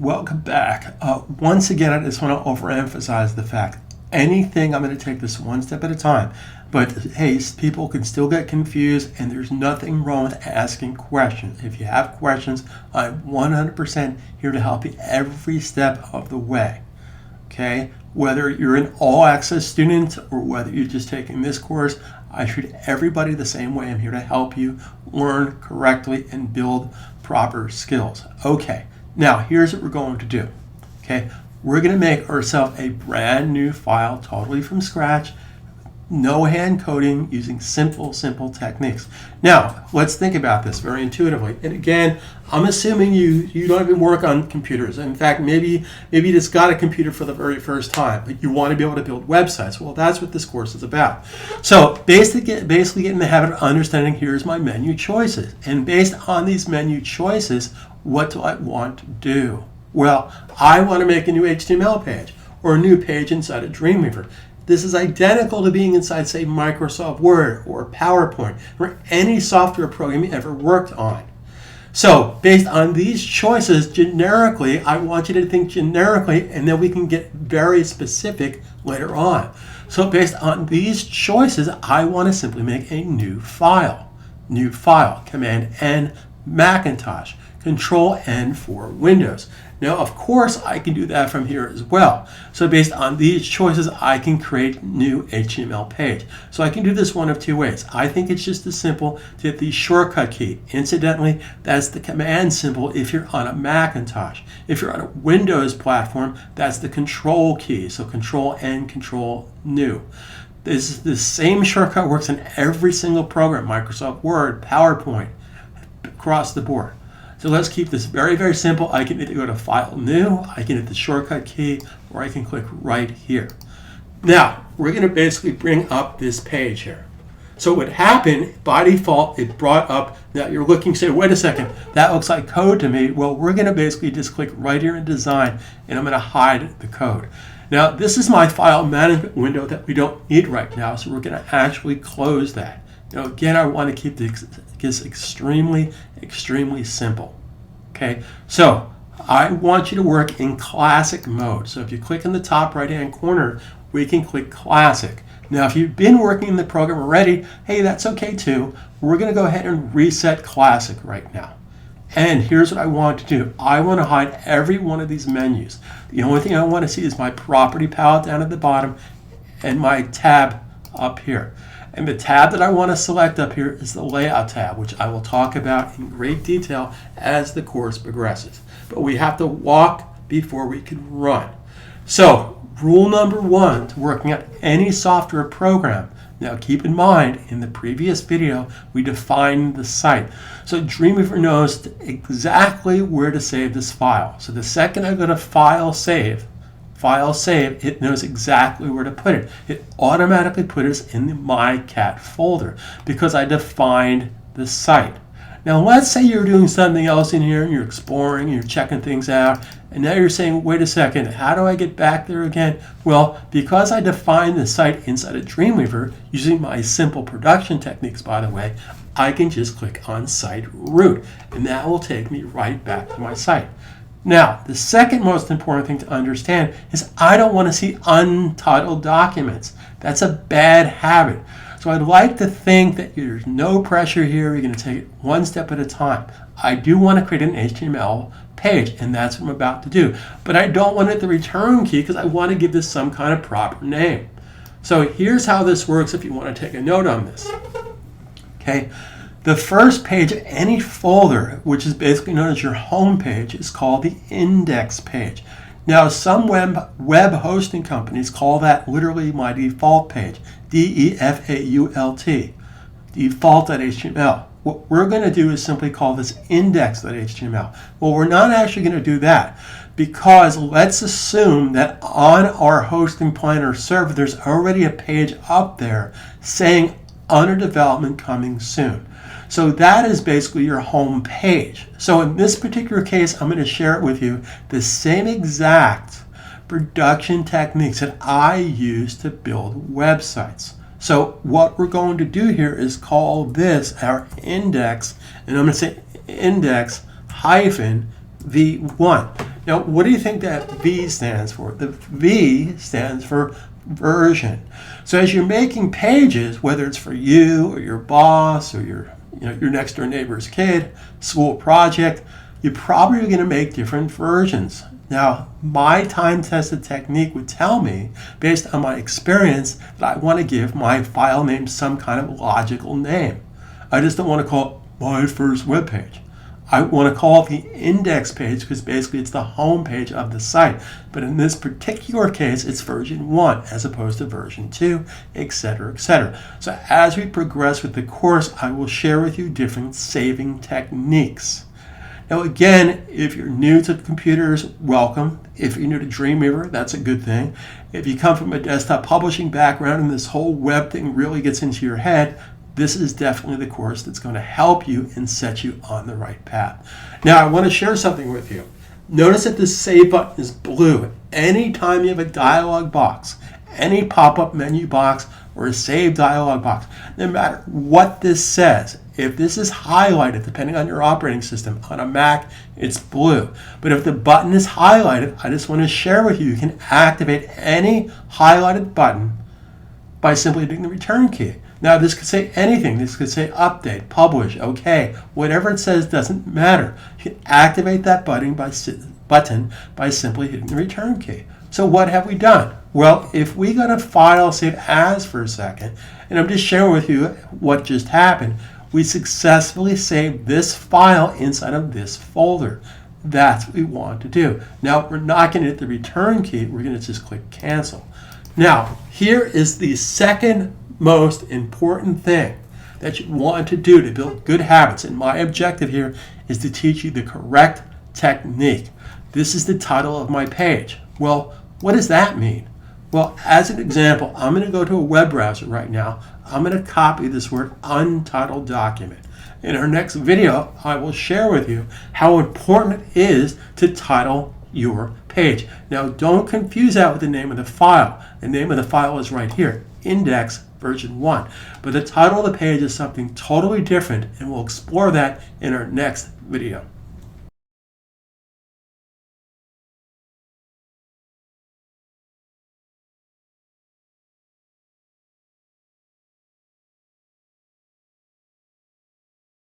welcome back. Once again, I just want to overemphasize the fact anything, I'm going to take this one step at a time. But hey, people can still get confused, and there's nothing wrong with asking questions. If you have questions, I'm 100% here to help you every step of the way. Okay? Whether you're an all-access student or whether you're just taking this course, I treat everybody the same way. I'm here to help you learn correctly and build proper skills. Okay, now here's what we're going to do. Okay, we're going to make ourselves a brand new file totally from scratch. No hand coding, using simple techniques. Now, let's think about this very intuitively. And again, I'm assuming you don't even work on computers. In fact, maybe you just got a computer for the very first time, but you want to be able to build websites. Well, that's what this course is about. So basically get in the habit of understanding, here's my menu choices. And based on these menu choices, what do I want to do? Well, I want to make a new HTML page or a new page inside of Dreamweaver. This is identical to being inside, say, Microsoft Word or PowerPoint or any software program you ever worked on. So based on these choices, generically, I want you to think generically, and then we can get very specific later on. So based on these choices, I want to simply make a new file. New file, Command N, Macintosh, Control N for Windows. Now, of course, I can do that from here as well. So based on these choices, I can create new HTML page. So I can do this one of two ways. I think it's just as simple to hit the shortcut key. Incidentally, that's the command symbol if you're on a Macintosh. If you're on a Windows platform, that's the control key. So Control N, Control New. This is the same shortcut, works in every single program, Microsoft Word, PowerPoint, across the board. So let's keep this very simple. I can either go to File New, I can hit the shortcut key, or I can click right here. Now, we're going to basically bring up this page here. So what happened, by default, it brought up, now you're looking, say, wait a second, that looks like code to me. Well, we're going to basically just click right here in Design, and I'm going to hide the code. Now, this is my file management window that we don't need right now, so we're going to actually close that. Now, again, I want to keep this extremely simple. Okay, so I want you to work in classic mode. So if you click in the top right-hand corner, we can click classic. Now, if you've been working in the program already, hey, that's okay too. We're going to go ahead and reset classic right now. And here's what I want to do. I want to hide every one of these menus. The only thing I want to see is my property palette down at the bottom and my tab up here. And the tab that I want to select up here is the Layout tab, which I will talk about in great detail as the course progresses. But we have to walk before we can run. So, rule number one to working on any software program. Now keep in mind, in the previous video, we defined the site. So Dreamweaver knows exactly where to save this file. So the second I go to File Save, it knows exactly where to put it. It automatically puts it in the My Cat folder because I defined the site. Now let's say you're doing something else in here and you're exploring, you're checking things out, and now you're saying, wait a second, how do I get back there again? Well, because I defined the site inside of Dreamweaver, using my simple production techniques, by the way, I can just click on Site Root, and that will take me right back to my site. Now, the second most important thing to understand is I don't want to see untitled documents. That's a bad habit. So I'd like to think that there's no pressure here. You're going to take it one step at a time. I do want to create an HTML page, and that's what I'm about to do. But I don't want to hit the return key because I want to give this some kind of proper name. So here's how this works if you want to take a note on this. Okay. The first page of any folder, which is basically known as your home page, is called the index page. Now, some web hosting companies call that literally my default page, D-E-F-A-U-L-T, default.html. What we're going to do is simply call this index.html. Well, we're not actually going to do that because let's assume that on our hosting planner server, there's already a page up there saying under development coming soon. So that is basically your home page. So in this particular case, I'm going to share it with you, the same exact production techniques that I use to build websites. So what we're going to do here is call this our index, and I'm going to say index hyphen v1. Now, what do you think that V stands for? The V stands for version. So as you're making pages, whether it's for you or your boss or your next door neighbor's kid, school project, you're probably going to make different versions. Now, my time-tested technique would tell me, based on my experience, that I want to give my file name some kind of logical name. I just don't want to call it my first web page. I want to call it the index page because basically it's the home page of the site. But in this particular case, it's version 1 as opposed to version 2, etc., etc. So as we progress with the course, I will share with you different saving techniques. Now again, if you're new to computers, welcome. If you're new to Dreamweaver, that's a good thing. If you come from a desktop publishing background and this whole web thing really gets into your head, this is definitely the course that's going to help you and set you on the right path. Now, I want to share something with you. Notice that the Save button is blue. Anytime you have a dialog box, any pop-up menu box, or a Save dialog box, no matter what this says, if this is highlighted, depending on your operating system, on a Mac, it's blue. But if the button is highlighted, I just want to share with you, you can activate any highlighted button by simply hitting the return key. Now, this could say anything. This could say update, publish, okay. Whatever it says doesn't matter. You can activate that button by simply hitting the return key. So what have we done? Well, if we go to File, Save As for a second, and I'm just sharing with you what just happened, we successfully saved this file inside of this folder. That's what we want to do. Now, we're not going to hit the return key. We're going to just click Cancel. Now, here is the second most important thing that you want to do to build good habits. And my objective here is to teach you the correct technique. This is the title of my page. Well, what does that mean? Well, as an example, I'm going to go to a web browser right now. I'm going to copy this word untitled document. In our next video, I will share with you how important it is to title your page. Now, don't confuse that with the name of the file. The name of the file is right here, index version 1. But the title of the page is something totally different, and we'll explore that in our next video.